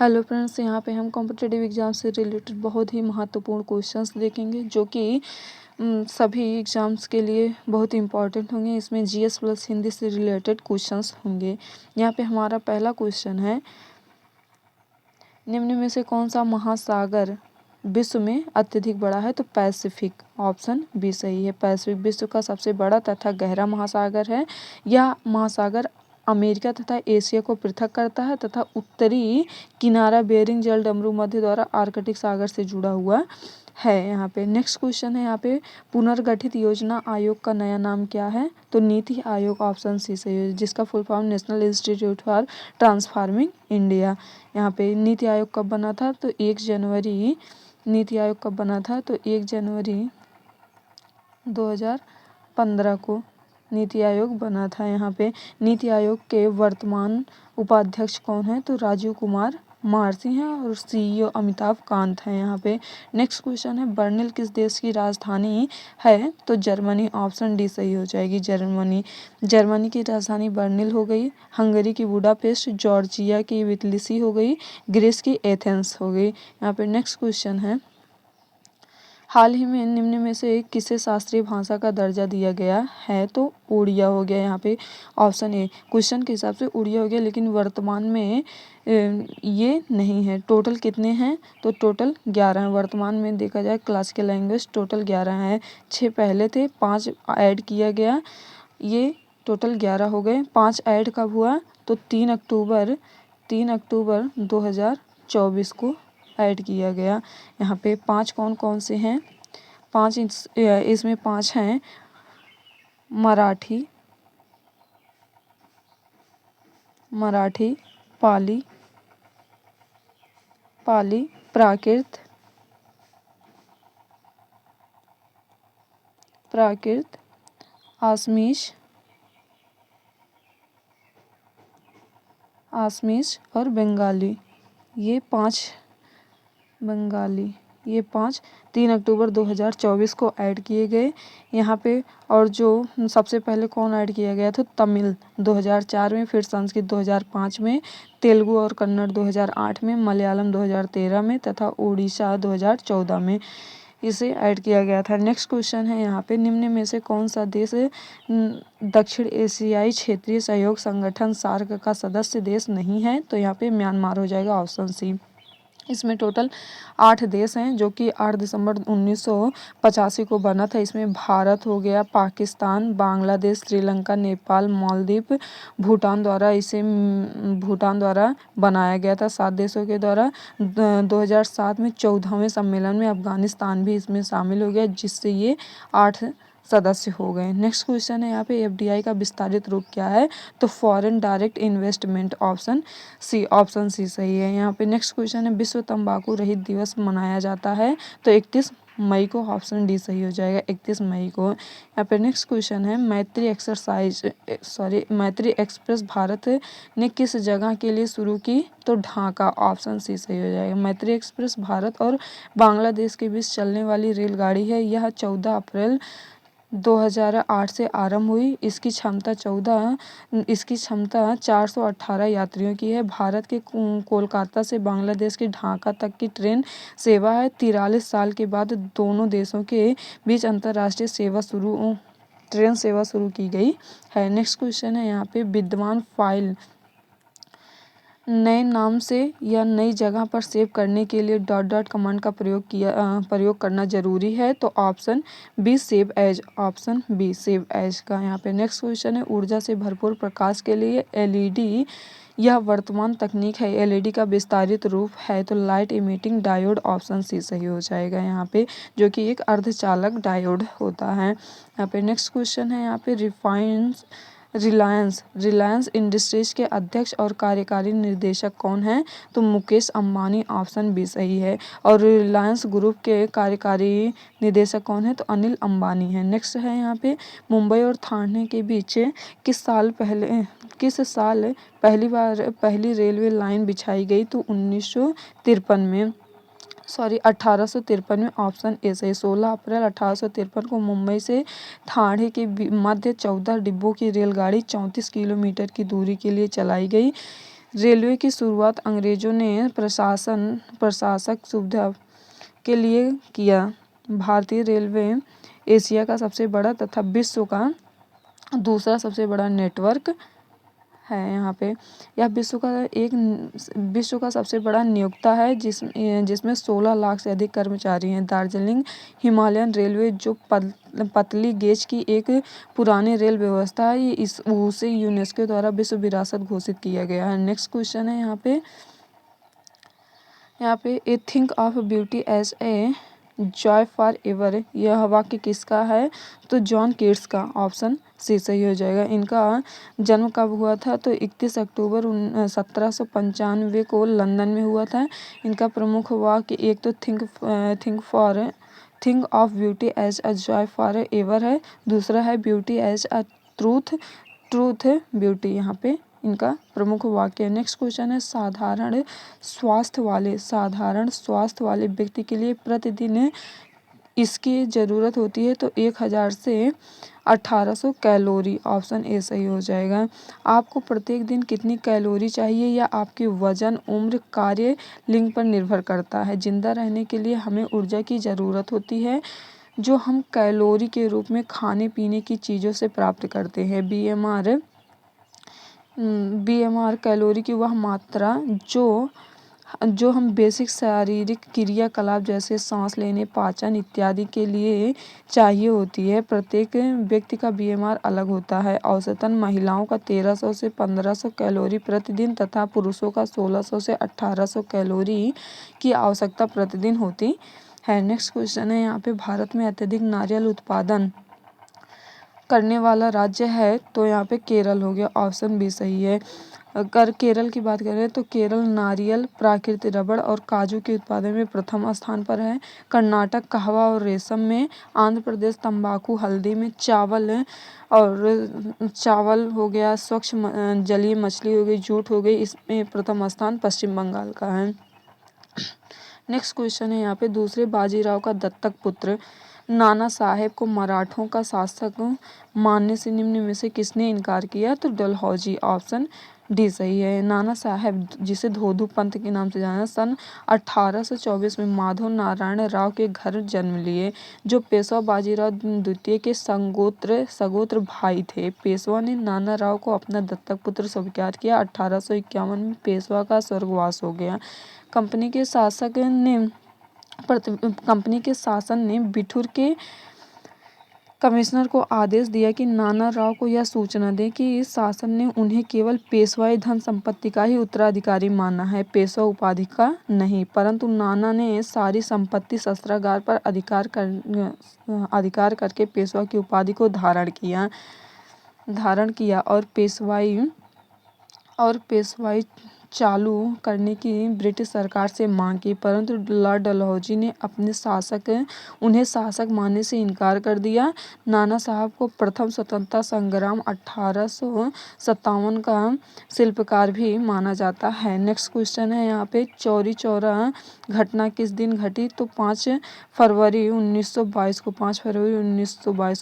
Hello friends, यहाँ पे हम कॉम्पिटिटिव एग्ज़ाम से रिलेटेड बहुत ही महत्वपूर्ण क्वेश्चंस देखेंगे जो कि सभी एग्ज़ाम्स के लिए बहुत इंपॉर्टेंट होंगे। इसमें जीएस प्लस हिंदी से रिलेटेड क्वेश्चंस होंगे। यहाँ पे हमारा पहला क्वेश्चन है, निम्न में से कौन सा महासागर विश्व में अत्यधिक बड़ा है? तो पैसिफिक, ऑप्शन बी सही है। पैसिफिक विश्व का सबसे बड़ा तथा गहरा महासागर है। यह महासागर अमेरिका तथा एशिया को पृथक करता है तथा उत्तरी किनारा बेरिंग जल डमरू मध्य द्वारा आर्कटिक सागर से जुड़ा हुआ है। यहाँ पे नेक्स्ट क्वेश्चन है, यहाँ पे पुनर्गठित योजना आयोग का नया नाम क्या है? तो नीति आयोग, ऑप्शन सी सही है, जिसका full form national institute for transforming India. यहाँ पे नीति आयोग कब बना था? तो 1 जनवरी नीति आयोग कब बना था? तो 1 जनवरी 2015 को नीति आयोग बना था। यहाँ पे नीति आयोग के वर्तमान उपाध्यक्ष कौन है? तो राजीव कुमार मारसी हैं और सीईओ अमिताभ कांत हैं। यहाँ पे नेक्स्ट क्वेश्चन है, बर्लिन किस देश की राजधानी है? तो जर्मनी, ऑप्शन डी सही हो जाएगी, जर्मनी की राजधानी बर्लिन हो गई। हंगरी की बुडापेस्ट, जॉर्जिया की विटलिसी हो गई, ग्रीस की एथेंस हो गई। यहाँ पे नेक्स्ट क्वेश्चन है, हाल ही में निम्न में से किसे शास्त्रीय भाषा का दर्जा दिया गया है? तो उड़िया हो गया। यहाँ पे ऑप्शन ए, क्वेश्चन के हिसाब से उड़िया हो गया, लेकिन वर्तमान में ये नहीं है। टोटल कितने हैं? तो टोटल 11 हैं। वर्तमान में देखा जाए क्लासिकल लैंग्वेज टोटल 11 हैं। 6 पहले थे, 5 ऐड किया गया, ये टोटल 11 हो गए। 5 ऐड कब हुआ? तो 3 अक्टूबर 2024 को ऐड किया गया। यहाँ पे 5 कौन कौन से हैं? 5 इसमें 5 हैं, मराठी, पाली, प्राकृत, आसमीस और बंगाली। ये 5 3 अक्टूबर 2024 को ऐड किए गए यहाँ पे। और जो सबसे पहले कौन ऐड किया गया था? तमिल 2004 में, फिर संस्कृत 2005 में, तेलुगु और कन्नड़ 2008 में, मलयालम 2013 में तथा उड़ीसा 2014 में इसे ऐड किया गया था। नेक्स्ट क्वेश्चन है, यहाँ पे निम्न में से कौन सा देश दक्षिण एशियाई क्षेत्रीय सहयोग संगठन सार्क का सदस्य देश नहीं है? तो यहाँ पे म्यांमार हो जाएगा, ऑप्शन सी। इसमें टोटल 8 देश हैं जो कि 8 दिसंबर 1985 को बना था। इसमें भारत हो गया, पाकिस्तान, बांग्लादेश, श्रीलंका, नेपाल, मालदीव, भूटान द्वारा बनाया गया था 7 देशों के द्वारा। 2007 में 14वें सम्मेलन में अफगानिस्तान भी इसमें शामिल हो गया, जिससे ये 8 सदस्य हो गए। नेक्स्ट क्वेश्चन है, यहाँ पे एफडीआई का विस्तारित रूप क्या है? तो foreign direct investment, option C सही है। यहाँ पे नेक्स्ट क्वेश्चन है, विश्व तंबाकू रहित दिवस मनाया जाता है? तो 31 मई को, ऑप्शन डी सही हो जाएगा, 31 मई को। यहाँ पे नेक्स्ट क्वेश्चन है, मैत्री एक्सप्रेस भारत ने किस जगह के लिए शुरू की? तो ढाका, ऑप्शन सी सही हो जाएगा। मैत्री एक्सप्रेस भारत और बांग्लादेश के बीच चलने वाली रेलगाड़ी है। यह 14 अप्रैल 2008 से आरंभ हुई। इसकी क्षमता 418 यात्रियों की है। भारत के कोलकाता से बांग्लादेश के ढाका तक की ट्रेन सेवा है। 43 साल के बाद दोनों देशों के बीच अंतर्राष्ट्रीय ट्रेन सेवा शुरू की गई है। नेक्स्ट क्वेश्चन है, यहाँ पे विद्यमान फाइल नए नाम से या नई जगह पर सेव करने के लिए डॉट कमांड का प्रयोग करना जरूरी है? तो option B save as, option B save as का। यहाँ पे नेक्स्ट क्वेश्चन है, ऊर्जा से भरपूर प्रकाश के लिए एलईडी यह वर्तमान तकनीक है, एलईडी का विस्तारित रूप है? तो light emitting diode, option C सही हो जाएगा यहाँ पे, जो कि एक अर्धचालक डायोड होता है। यहाँ पे नेक्स्ट क्वेश्चन है, यहाँ पे रिलायंस इंडस्ट्रीज के अध्यक्ष और कार्यकारी निर्देशक कौन हैं? तो मुकेश अंबानी, ऑप्शन बी सही है। और रिलायंस ग्रुप के कार्यकारी निर्देशक कौन है? तो अनिल अंबानी है। नेक्स्ट है, यहाँ पे मुंबई और ठाणे के बीच किस साल पहली रेलवे लाइन बिछाई गई? तो 1853 में, ऑप्शन ए सही। 16 अप्रैल 1853 को मुंबई से ठाणे के मध्य 14 डिब्बों की रेलगाड़ी 34 किलोमीटर की दूरी के लिए चलाई गई। रेलवे की शुरुआत अंग्रेजों ने प्रशासक सुविधा के लिए किया। भारतीय रेलवे एशिया का सबसे बड़ा तथा विश्व का दूसरा सबसे बड़ा नेटवर्क है। यहाँ पे यह विश्व का सबसे बड़ा नियोक्ता है जिसमें 16 लाख से अधिक कर्मचारी हैं। दार्जिलिंग हिमालयन रेलवे जो पतली गेज की एक पुरानी रेल व्यवस्था है, उसे यूनेस्को द्वारा विश्व विरासत घोषित किया गया है। नेक्स्ट क्वेश्चन है यहाँ पे a thing of beauty is a joy forever, यह वाक्य किसका है? तो जॉन कीट्स का। ऑप्शन सी सही हो जाएगा। इनका जन्म कब हुआ था? तो 31 अक्टूबर 1795 को लंदन में हुआ था। इनका प्रमुख वाक्य एक तो think of beauty as a joy forever है, दूसरा है beauty as a truth beauty, यहाँ पे इनका प्रमुख वाक्य है। नेक्स्ट क्वेश्चन है साधारण स्वास्थ्य वाले व्यक्ति के लिए प्रतिदिन इसकी ज़रूरत होती है तो 1000 से 1800 कैलोरी। ऑप्शन ए सही हो जाएगा। आपको प्रत्येक दिन कितनी कैलोरी चाहिए या आपके वजन, उम्र, कार्य लिंग पर निर्भर करता है। जिंदा रहने के लिए हमें ऊर्जा की ज़रूरत होती है जो हम कैलोरी के रूप में खाने पीने की चीज़ों से प्राप्त करते हैं। बीएमआर कैलोरी की वह मात्रा जो हम बेसिक शारीरिक क्रियाकलाप जैसे सांस लेने, पाचन इत्यादि के लिए चाहिए होती है। प्रत्येक व्यक्ति का बीएमआर अलग होता है। औसतन महिलाओं का 1300 से 1500 कैलोरी प्रतिदिन तथा पुरुषों का 1600 से 1800 कैलोरी की आवश्यकता प्रतिदिन होती है। नेक्स्ट क्वेश्चन है यहाँ पे भारत में अत्यधिक नारियल उत्पादन करने वाला राज्य है तो यहाँ पे केरल हो गया। ऑप्शन बी सही है। अगर केरल की बात करें तो केरल नारियल, प्राकृतिक रबड़ और काजू के उत्पादन में प्रथम स्थान पर है। कर्नाटक कहवा और रेशम में, आंध्र प्रदेश तंबाकू, हल्दी में, चावल हो गया, स्वच्छ जलीय मछली हो गई, जूट हो गई, इसमें प्रथम स्थान पश्चिम बंगाल का है। नेक्स्ट क्वेश्चन है यहाँ पे दूसरे बाजीराव का दत्तक पुत्र नाना साहेब को मराठों का शासक मानने से निम्न में से किसने इनकार किया? तो डलहौजी। ऑप्शन डी सही है। नाना साहेब जिसे धोधू पंत के नाम से जाना, सन 1824 में माधव नारायण राव के घर जन्म लिए जो पेशवा बाजीराव द्वितीय के सगोत्र भाई थे। पेशवा ने नाना राव को अपना दत्तक पुत्र स्वीकार किया। 1851 में पेशवा का स्वर्गवास हो गया। कंपनी के शासन ने बिठूर के कमिश्नर को आदेश दिया कि नाना राव को यह सूचना दें कि शासन ने उन्हें केवल पेशवाई धन संपत्ति का ही उत्तराधिकारी माना है, पेशवा उपाधि का नहीं। परंतु नाना ने सारी संपत्ति शस्त्रागार पर अधिकार करके पेशवा की उपाधि को धारण किया और पेशवाई चालू करने की ब्रिटिश सरकार से मांग की, परंतु लॉर्ड डलहौजी ने उन्हें शासक मानने से इनकार कर दिया। नाना साहब को प्रथम स्वतंत्रता संग्राम 1857 का शिल्पकार भी माना जाता है। नेक्स्ट क्वेश्चन है यहाँ पे चौरी चौरा घटना किस दिन घटी? तो 5 फरवरी 1922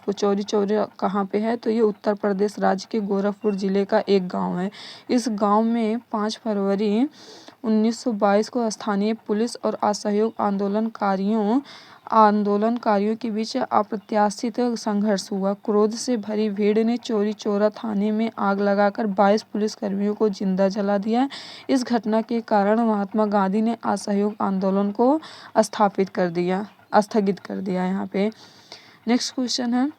को। चौरी चौरा कहाँ पे है? तो ये उत्तर प्रदेश राज्य के गोरखपुर जिले का एक गाँव है। इस गाँव में 5 फरवरी 1922 को स्थानीय पुलिस और असहयोग आंदोलनकारियों के बीच अप्रत्याशित संघर्ष हुआ। क्रोध से भरी भीड़ ने चौरी चौरा थाने में आग लगाकर 22 पुलिसकर्मियों को जिंदा जला दिया। इस घटना के कारण महात्मा गांधी ने असहयोग आंदोलन को स्थगित कर दिया। यहाँ पे नेक्स्ट क्वेश्चन है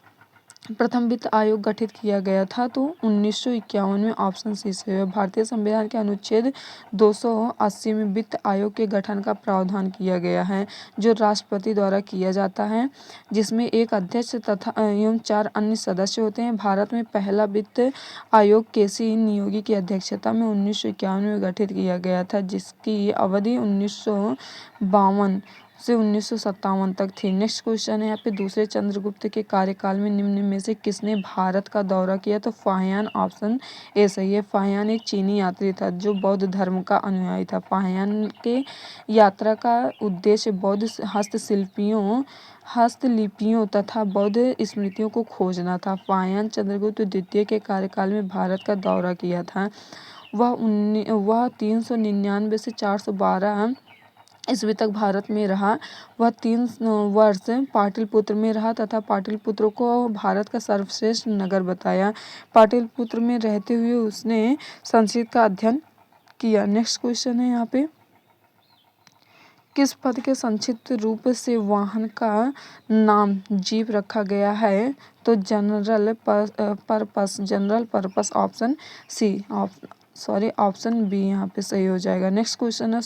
प्रथम वित्त आयोग गठित किया गया था तो 1951 में। ऑप्शन सी से है। भारतीय संविधान के अनुच्छेद 280 में वित्त आयोग के गठन का प्रावधान किया गया है जो राष्ट्रपति द्वारा किया जाता है, जिसमें एक अध्यक्ष तथा एवं 4 अन्य सदस्य होते हैं। भारत में पहला वित्त आयोग केसी नियोगी की अध्यक्षता में 1951 में गठित किया गया था, जिसकी अवधि 1952 से 1957 तक थी। नेक्स्ट क्वेश्चन है यहाँ पे दूसरे चंद्रगुप्त के कार्यकाल में निम्न में से किसने भारत का दौरा किया? तो फाहियान। ऑप्शन ए सही है। फाहियान एक चीनी यात्री था जो बौद्ध धर्म का अनुयायी था। फाहियान के यात्रा का उद्देश्य बौद्ध हस्तलिपियों तथा बौद्ध स्मृतियों को खोजना था। फाहियान चंद्रगुप्त द्वितीय के कार्यकाल में भारत का दौरा किया था। वह 399 से 412 ईस्वी तक भारत में रहा। वह 3 वर्ष पाटलिपुत्र में रहा तथा पाटलिपुत्र को भारत का सर्वश्रेष्ठ नगर बताया। पाटलिपुत्र में रहते हुए उसने संस्कृत का अध्ययन किया। नेक्स्ट क्वेश्चन है यहाँ पे, किस पद के संक्षिप्त रूप से वाहन का नाम जीप रखा गया है? तो जनरल पर्पस ऑप्शन बी यहाँ पे सही हो जाएगा। नेक्स्ट क्वेश्चन है,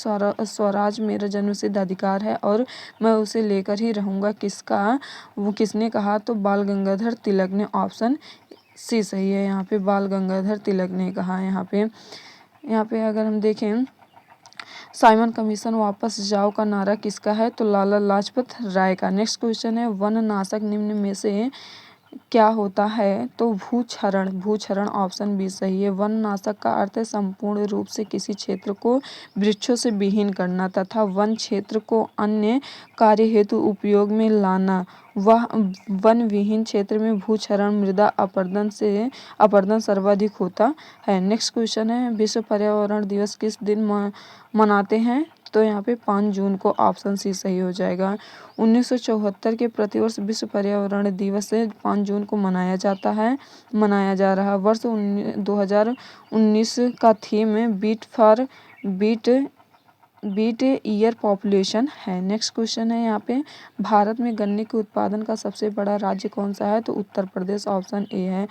स्वराज मेरा जन्मसिद्ध अधिकार है और मैं उसे लेकर ही रहूँगा, किसने कहा? तो बाल गंगाधर तिलक ने। ऑप्शन सी सही है यहाँ पे, बाल गंगाधर तिलक ने कहा। यहाँ पे अगर हम देखें, साइमन कमीशन वापस जाओ का नारा किसका है? तो लाला लाजपत राय का। नेक्स्ट क्वेश्चन है, वन नाशक निम्न में से क्या होता है? तो भूक्षरण ऑप्शन बी सही है। वन नाशक का अर्थ है संपूर्ण रूप से किसी क्षेत्र को वृक्षों से विहीन करना तथा वन क्षेत्र को अन्य कार्य हेतु उपयोग में लाना। वह वन विहीन क्षेत्र में भूक्षरण मृदा अपरदन सर्वाधिक होता है। नेक्स्ट क्वेश्चन है, विश्व पर्यावरण दिवस किस दिन मनाते हैं? तो यहाँ पे 5 जून को। ऑप्शन सी सही हो जाएगा। 1974 के प्रतिवर्ष विश्व पर्यावरण दिवस 5 जून को मनाया जा रहा। वर्ष 2019 का थीम बीट ईयर पॉपुलेशन है। नेक्स्ट क्वेश्चन है यहाँ पे, भारत में गन्ने के उत्पादन का सबसे बड़ा राज्य कौन सा है? तो उत्तर प्रदेश। ऑप्शन ए है।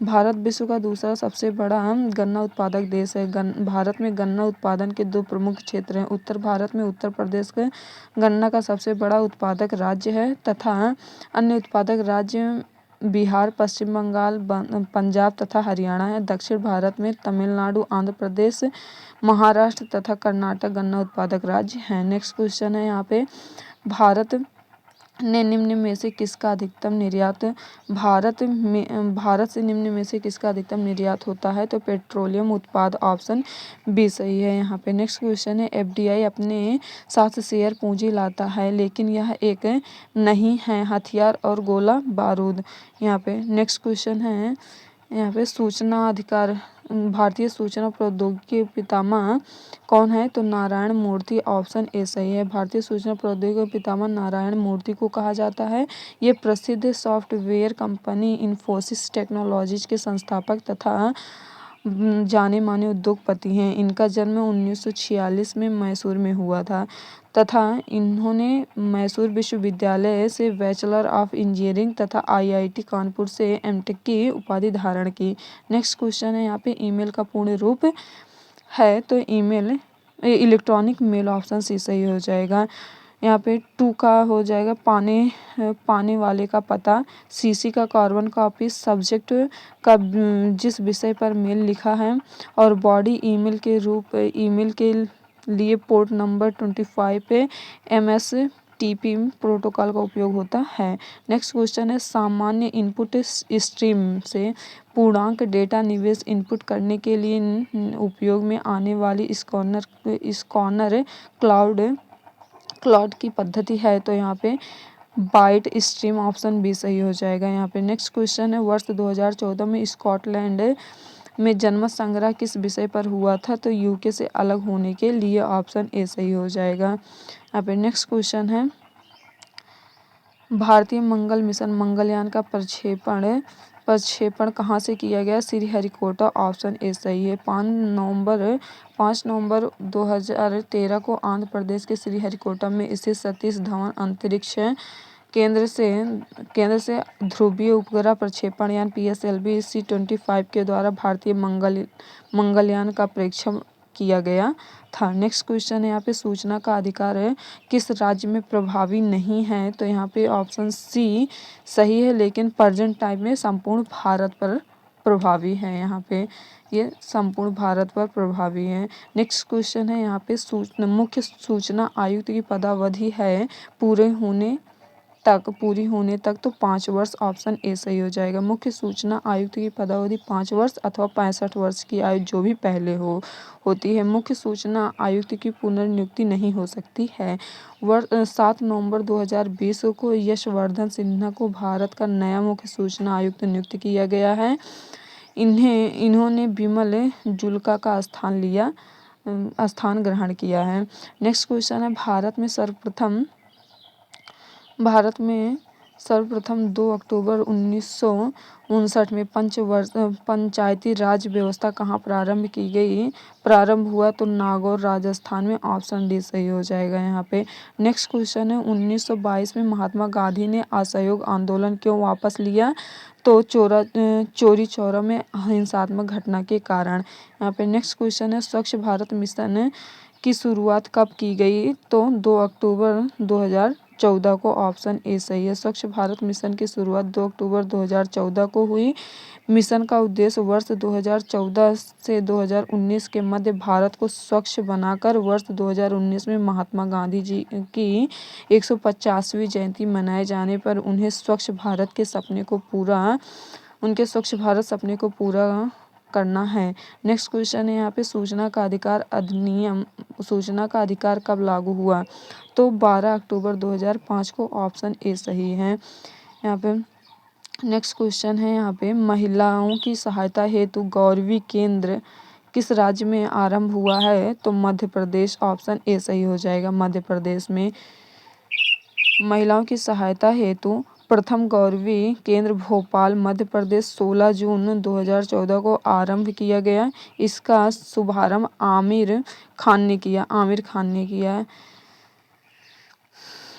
भारत विश्व का दूसरा सबसे बड़ा गन्ना उत्पादक देश है। भारत में गन्ना उत्पादन के 2 प्रमुख क्षेत्र हैं। उत्तर भारत में उत्तर प्रदेश के गन्ना का सबसे बड़ा उत्पादक राज्य है तथा अन्य उत्पादक राज्य बिहार, पश्चिम बंगाल, पंजाब तथा हरियाणा है। दक्षिण भारत में तमिलनाडु, आंध्र प्रदेश, महाराष्ट्र तथा कर्नाटक गन्ना उत्पादक राज्य हैं। नेक्स्ट क्वेश्चन है यहाँ पे, भारत ने निम्न में से किसका अधिकतम निर्यात भारत से निम्न में से किसका अधिकतम निर्यात होता है? तो पेट्रोलियम उत्पाद। ऑप्शन बी सही है यहाँ पे। नेक्स्ट क्वेश्चन है, एफडीआई अपने साथ शेयर पूंजी लाता है लेकिन यह एक नहीं है हथियार और गोला बारूद। यहाँ पे नेक्स्ट क्वेश्चन है यहाँ पे, सूचना अधिकार भारतीय सूचना प्रौद्योगिकी पितामह कौन है? तो नारायण मूर्ति। ऑप्शन ए सही है। भारतीय सूचना प्रौद्योगिकी पितामह नारायण मूर्ति को कहा जाता है। ये प्रसिद्ध सॉफ्टवेयर कंपनी इन्फोसिस टेक्नोलॉजीज के संस्थापक तथा जाने माने उद्योगपति हैं। इनका जन्म 1946 में मैसूर में हुआ था तथा इन्होंने मैसूर विश्वविद्यालय से बैचलर ऑफ इंजीनियरिंग तथा आईआईटी कानपुर से एमटेक की उपाधि धारण की। नेक्स्ट क्वेश्चन है यहाँ पे, ईमेल का पूर्ण रूप है? तो email electronic mail. Option C सही हो जाएगा। यहाँ पे 2 का हो जाएगा, पाने वाले का पता, सीसी का कार्बन कॉपी, सब्जेक्ट का जिस विषय पर मेल लिखा है और बॉडी ईमेल के लिए पोर्ट नंबर 25 पे एमएसटीपी प्रोटोकॉल का उपयोग होता है। नेक्स्ट क्वेश्चन है, सामान्य इनपुट स्ट्रीम से पूर्णांक डेटा निवेश इनपुट करने के लिए उपयोग में आने वाली स्कॉनर क्लाउड की पद्धति है? तो यहाँ पे बाइट स्ट्रीम। ऑप्शन बी सही हो जाएगा यहाँ पे। नेक्स्ट क्वेश्चन है, वर्ष 2014 में स्कॉटलैंड में जनमत संग्रह किस विषय पर हुआ था? तो यूके से अलग होने के लिए। ऑप्शन ए सही हो जाएगा यहाँ पे। नेक्स्ट क्वेश्चन है, भारतीय मंगल मिशन मंगलयान का प्रक्षेपण कहाँ से किया गया? श्रीहरिकोटा। ऑप्शन ए सही है। 5 नवंबर 2013 को आंध्र प्रदेश के श्रीहरिकोटा में स्थित सतीश धवन अंतरिक्ष केंद्र से ध्रुवीय उपग्रह प्रक्षेपण यान PSLV C-25 के द्वारा भारतीय मंगलयान का परीक्षण किया गया था। नेक्स्ट क्वेश्चन है यहाँ पे, सूचना का अधिकार है किस राज्य में प्रभावी नहीं है? तो यहाँ पे ऑप्शन सी सही है, लेकिन प्रेजेंट टाइम में संपूर्ण भारत पर प्रभावी है। यहाँ पे ये संपूर्ण भारत पर प्रभावी है। नेक्स्ट क्वेश्चन है यहाँ पे, मुख्य सूचना आयुक्त की पदावधि है पूरी होने तक तो 5 वर्ष। ऑप्शन ए सही हो जाएगा। मुख्य सूचना आयुक्त की पदावधि 5 वर्ष अथवा 65 वर्ष की आयु जो भी पहले होती है। मुख्य सूचना आयुक्त की पुनर्नियुक्ति नहीं हो सकती है। 7 नवंबर 2020 को यशवर्धन सिन्हा को भारत का नया मुख्य सूचना आयुक्त नियुक्त किया गया है। इन्होंने विमल जुल्का का स्थान ग्रहण किया है। नेक्स्ट क्वेश्चन है भारत में सर्वप्रथम 2 अक्टूबर 1959 में पंचायती राज व्यवस्था कहाँ प्रारंभ हुआ? तो नागौर राजस्थान में। ऑप्शन डी सही हो जाएगा यहाँ पे। नेक्स्ट क्वेश्चन है 1922 में महात्मा गांधी ने असहयोग आंदोलन क्यों वापस लिया? तो चोरी चौरा में हिंसात्मक घटना के कारण। यहाँ पे नेक्स्ट क्वेश्चन है स्वच्छ भारत मिशन की शुरुआत कब की गई? तो 2 अक्टूबर 2014 को। ऑप्शन ए सही है। स्वच्छ भारत मिशन की शुरुआत 2 अक्टूबर 2014 को हुई। मिशन का उद्देश्य वर्ष 2014 से 2019 के मध्य भारत को स्वच्छ बनाकर वर्ष 2019 में महात्मा गांधी जी की 150वीं जयंती मनाए जाने पर उन्हें स्वच्छ भारत सपने को पूरा करना है। नेक्स्ट क्वेश्चन है यहाँ पे सूचना का अधिकार कब लागू हुआ? तो 12 अक्टूबर 2005 को। ऑप्शन ए सही है यहाँ पे। नेक्स्ट क्वेश्चन है यहाँ पे महिलाओं की सहायता हेतु गौरवी केंद्र किस राज्य में आरंभ हुआ है? तो मध्य प्रदेश। ऑप्शन ए सही हो जाएगा। मध्य प्रदेश में महिलाओं की सहायता हेतु प्रथम गौरवी केंद्र भोपाल मध्य प्रदेश 16 जून 2014 को आरंभ किया गया। इसका शुभारंभ आमिर खान ने किया।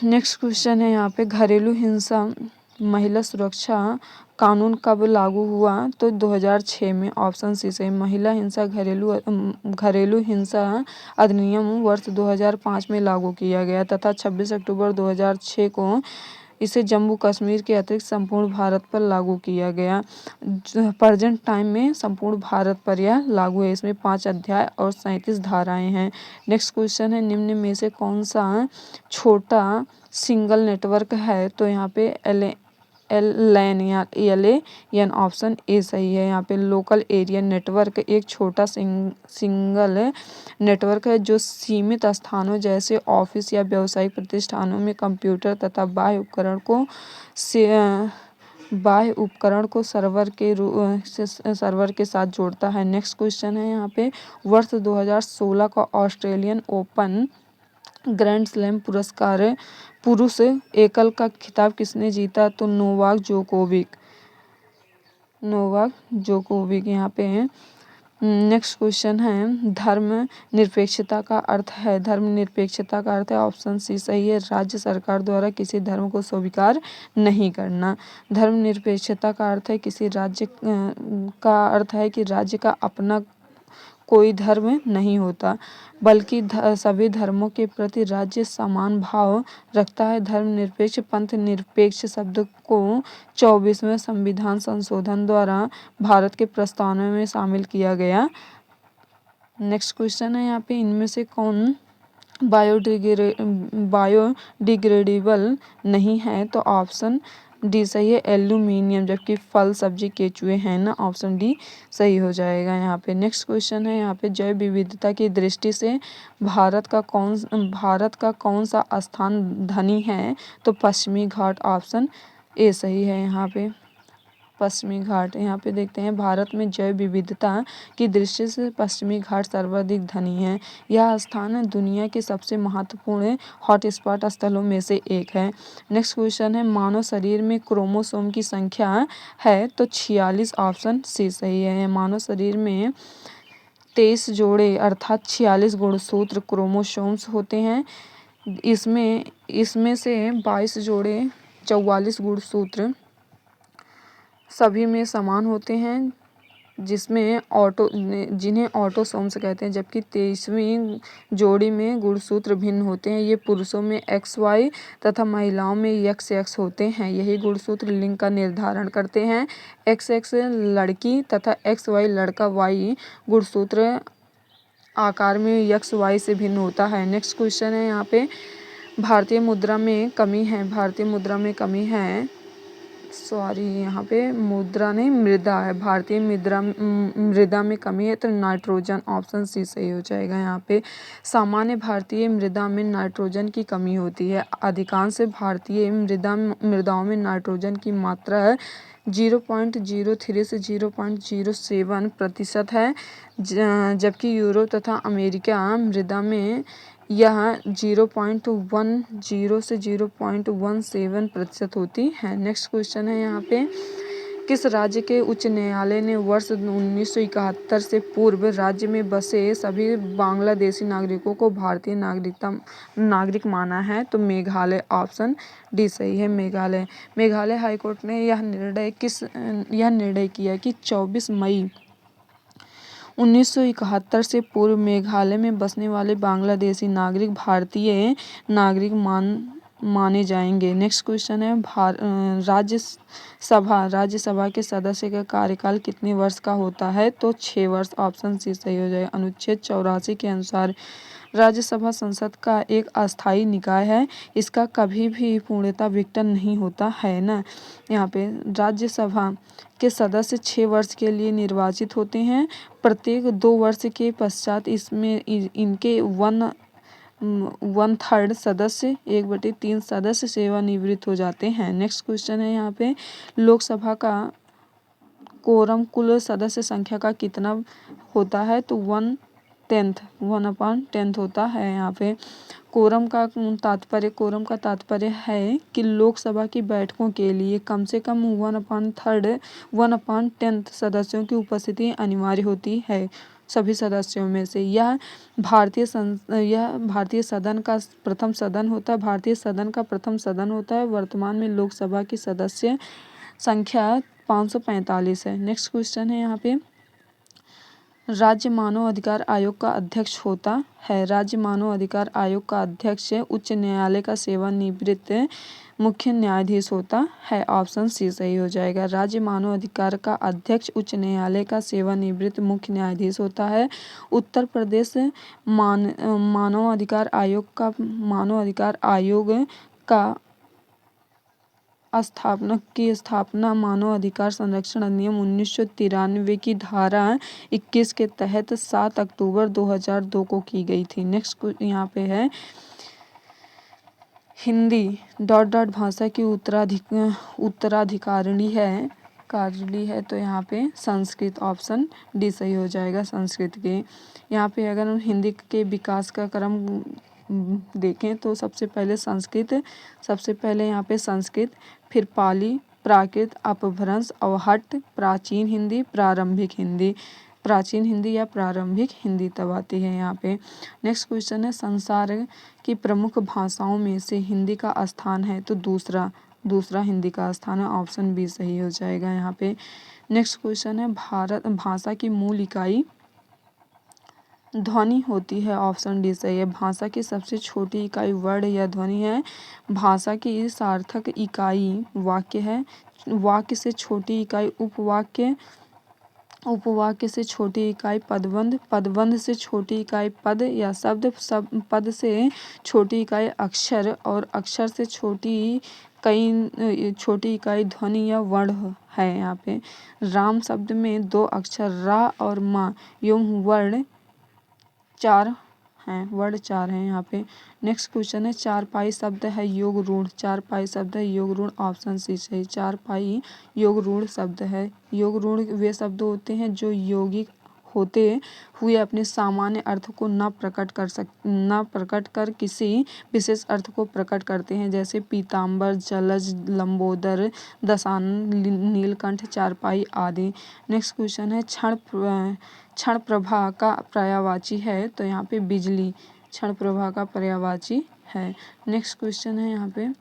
नेक्स्ट क्वेश्चन है यहाँ पे घरेलू हिंसा महिला सुरक्षा कानून कब लागू हुआ? तो 2006 में। ऑप्शन सी से महिला हिंसा घरेलू हिंसा अधिनियम वर्ष 2005 में लागू किया गया तथा 26 अक्टूबर 2006 को इसे जम्मू कश्मीर के अतिरिक्त संपूर्ण भारत पर लागू किया गया। प्रेजेंट टाइम में संपूर्ण भारत पर यह लागू है। इसमें 5 अध्याय और 37 धाराएं हैं। नेक्स्ट क्वेश्चन है निम्न में से कौन सा छोटा सिंगल नेटवर्क है? तो यहाँ पे LAN ऑप्शन ए सही है। यहाँ पे लोकल एरिया नेटवर्क एक छोटा सिंगल नेटवर्क है जो सीमित स्थानों जैसे ऑफिस या व्यावसायिक प्रतिष्ठानों में कंप्यूटर तथा बाह्य उपकरण को सर्वर के साथ जोड़ता है। नेक्स्ट क्वेश्चन है यहाँ पे वर्ष 2016 का ऑस्ट्रेलियन ओपन ग्रैंड स्लैम पुरस्कार पुरुष एकल का खिताब किसने जीता? तो नोवाक जोकोविक यहाँ पे है। नेक्स्ट क्वेश्चन है धर्मनिरपेक्षता का अर्थ है। ऑप्शन सी सही है। राज्य सरकार द्वारा किसी धर्म को स्वीकार नहीं करना। धर्मनिरपेक्षता का अर्थ है कि राज्य का अपना कोई धर्म नहीं होता बल्कि सभी धर्मों के प्रति राज्य समान भाव रखता है। धर्मनिरपेक्ष पंथ निरपेक्ष शब्द को 24वें संविधान संशोधन द्वारा भारत के प्रस्तावना में शामिल किया गया। नेक्स्ट क्वेश्चन है यहाँ पे इनमें से कौन बायोडिग्रेडेबल नहीं है? तो ऑप्शन डी सही है एल्यूमिनियम, जबकि फल सब्जी केचुए हैं ना। ऑप्शन डी सही हो जाएगा यहाँ पे। नेक्स्ट क्वेश्चन है यहाँ पे जैव विविधता की दृष्टि से भारत का कौन सा स्थान धनी है? तो पश्चिमी घाट। ऑप्शन ए सही है यहाँ पे पश्चिमी घाट। यहाँ पे देखते हैं भारत में जैव विविधता की दृष्टि से पश्चिमी घाट सर्वाधिक धनी है। यह स्थान दुनिया के सबसे महत्वपूर्ण हॉटस्पॉट स्थलों में से एक है। नेक्स्ट क्वेश्चन है मानव शरीर में क्रोमोसोम की संख्या है? तो 46। ऑप्शन सी सही है। मानव शरीर में 23 जोड़े अर्थात 46 गुणसूत्र क्रोमोसोम्स होते हैं। इसमें से 22 जोड़े 44 गुणसूत्र सभी में समान होते हैं जिन्हें ऑटोसोम्स कहते हैं, जबकि 23वीं जोड़ी में गुणसूत्र भिन्न होते हैं। ये पुरुषों में XY तथा महिलाओं में XX होते हैं। यही गुणसूत्र लिंग का निर्धारण करते हैं। XX लड़की तथा XY लड़का। Y गुणसूत्र आकार में XY से भिन्न होता है। नेक्स्ट क्वेश्चन है यहाँ पे भारतीय मुद्रा में कमी है। सॉरी, यहाँ पे मुद्रा नहीं मृदा है। भारतीय मृदा में कमी है तो नाइट्रोजन। ऑप्शन सी सही हो जाएगा यहाँ पे। सामान्य भारतीय मृदा में नाइट्रोजन की कमी होती है। अधिकांश भारतीय मृदाओं में नाइट्रोजन की मात्रा 0.03 से 0.07% है, जबकि यूरोप तथा अमेरिका मृदा में यह 0.10 से 0.17% होती है। नेक्स्ट क्वेश्चन है यहाँ पे, किस राज्य के उच्च न्यायालय ने वर्ष 1971 से पूर्व राज्य में बसे सभी बांग्लादेशी नागरिकों को भारतीय नागरिक माना है? तो मेघालय, ऑप्शन डी सही है, मेघालय। मेघालय हाईकोर्ट ने यह निर्णय किया कि 24 मई 1971 से पूर्व मेघालय में बसने वाले बांग्लादेशी नागरिक भारतीय नागरिक माने जाएंगे। नेक्स्ट क्वेश्चन है, राज्यसभा के सदस्य का कार्यकाल कितने वर्ष का होता है? तो 6 वर्ष, ऑप्शन सी सही हो जाएगा। अनुच्छेद 84 के अनुसार राज्यसभा संसद का एक अस्थायी निकाय है, इसका कभी भी पूर्णतः विघटन नहीं होता है ना। यहाँ पे राज्यसभा के सदस्य 6 वर्ष के लिए निर्वाचित होते हैं। प्रत्येक 2 वर्ष के पश्चात इसमें इनके 1/3 सदस्य 1/3 सदस्य सेवानिवृत्त हो जाते हैं। नेक्स्ट क्वेश्चन है यहाँ पे, लोकसभा का कोरम कुल सदस्य संख्या का कितना होता है? तो 1/10 होता है। यहाँ पे कोरम का तात्पर्य है कि लोकसभा की बैठकों के लिए कम से कम 1/10 सदस्यों की उपस्थिति अनिवार्य होती है सभी सदस्यों में से। यह भारतीय सदन का प्रथम सदन होता है। वर्तमान में लोकसभा की सदस्य संख्या 545 है। नेक्स्ट क्वेश्चन है यहाँ पे, राज्य मानव अधिकार आयोग का अध्यक्ष होता है? राज्य मानव अधिकार आयोग का अध्यक्ष उच्च न्यायालय का सेवानिवृत्त मुख्य न्यायाधीश होता है, ऑप्शन सी सही हो जाएगा। राज्य मानव अधिकार का अध्यक्ष उच्च न्यायालय का सेवानिवृत्त मुख्य न्यायाधीश होता है। उत्तर प्रदेश मानव अधिकार आयोग का स्थापना मानव अधिकार संरक्षण अधिनियम 1993 की धारा 21 के तहत 7 अक्टूबर 2002 को की गई थी। नेक्स्ट यहाँ पे है, हिंदी भाषा की उत्तराधिकारिणी है तो यहाँ पे संस्कृत, ऑप्शन डी सही हो जाएगा, संस्कृत के। यहाँ पे अगर हम हिंदी के विकास का क्रम देखें तो सबसे पहले यहाँ पे संस्कृत, फिर पाली, प्राकृत, अपभ्रंश, अवहट्ट, प्राचीन हिंदी, प्रारंभिक हिंदी तब आती है यहाँ पे। नेक्स्ट क्वेश्चन है, संसार की प्रमुख भाषाओं में से हिंदी का स्थान है? तो दूसरा हिंदी का स्थान है, ऑप्शन बी सही हो जाएगा यहाँ पे। नेक्स्ट क्वेश्चन है, भाषा की मूल इकाई ध्वनि होती है, ऑप्शन डी सही है। भाषा की सबसे छोटी इकाई वर्ण या ध्वनि है। भाषा की सार्थक इकाई वाक्य है। वाक्य से छोटी इकाई उपवाक्य, उपवाक्य से छोटी इकाई पदबंध, पदबंध से छोटी इकाई पद या शब्द, पद से छोटी इकाई अक्षर और अक्षर से छोटी इकाई ध्वनि या वर्ण है। यहाँ पे राम शब्द में 2 अक्षर रा और मा एवं वर्ण 4 हैं यहाँ पे। नेक्स्ट क्वेश्चन है, चारपाई शब्द है योग रूढ़, ऑप्शन सी सही। चारपाई योग रूढ़ शब्द है। योग रूढ़ वे शब्द होते हैं जो यौगिक होते हुए अपने सामान्य अर्थ को न प्रकट कर किसी विशेष अर्थ को प्रकट करते हैं, जैसे पीताम्बर, जलज, लंबोदर, दशानन, नीलकंठ, चारपाई आदि। नेक्स्ट क्वेश्चन है, क्षण प्रभा का पर्यायवाची है? तो यहाँ पे बिजली क्षण प्रभा का पर्यायवाची है। नेक्स्ट क्वेश्चन है, यहाँ पे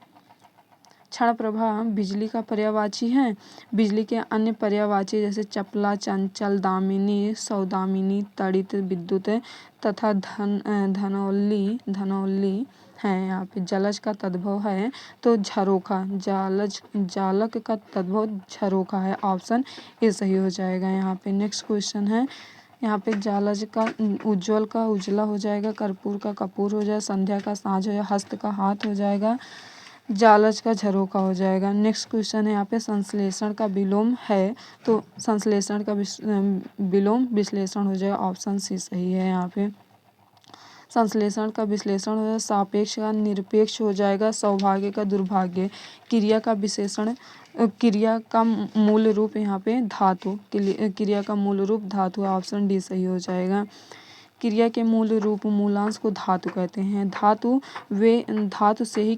क्षण प्रभा बिजली का पर्यायवाची है। बिजली के अन्य पर्यायवाची जैसे चपला, चंचल, दामिनी, सौदामिनी, तड़ित, विद्युत तथा धनौल्ली है। यहाँ पे जलज का तद्भव है तो झरोखा, जालक का तद्भव झरोखा है, ऑप्शन ए सही हो जाएगा यहाँ पे। नेक्स्ट क्वेश्चन है, यहाँ पे जालज का उज्ज्वल का उजला हो जाएगा, कर्पूर का कपूर हो जाएगा, संध्या का साँझ हो जाएगा, हस्त का हाथ हो जाएगा, जालज का झरोखा हो जाएगा। नेक्स्ट क्वेश्चन है, यहाँ पे संश्लेषण का विलोम है तो संश्लेषण का विलोम विश्लेषण हो जाएगा, ऑप्शन सी सही है यहाँ पे। संश्लेषण का विश्लेषण हो जाएगा, सापेक्ष का निरपेक्ष हो जाएगा, सौभाग्य का दुर्भाग्य। क्रिया का विशेषण, क्रिया का मूल रूप यहाँ पे धातु, क्रिया का मूल रूप धातु, ऑप्शन डी सही हो जाएगा। क्रिया के मूल रूप मूलांश को धातु कहते हैं। धातु से ही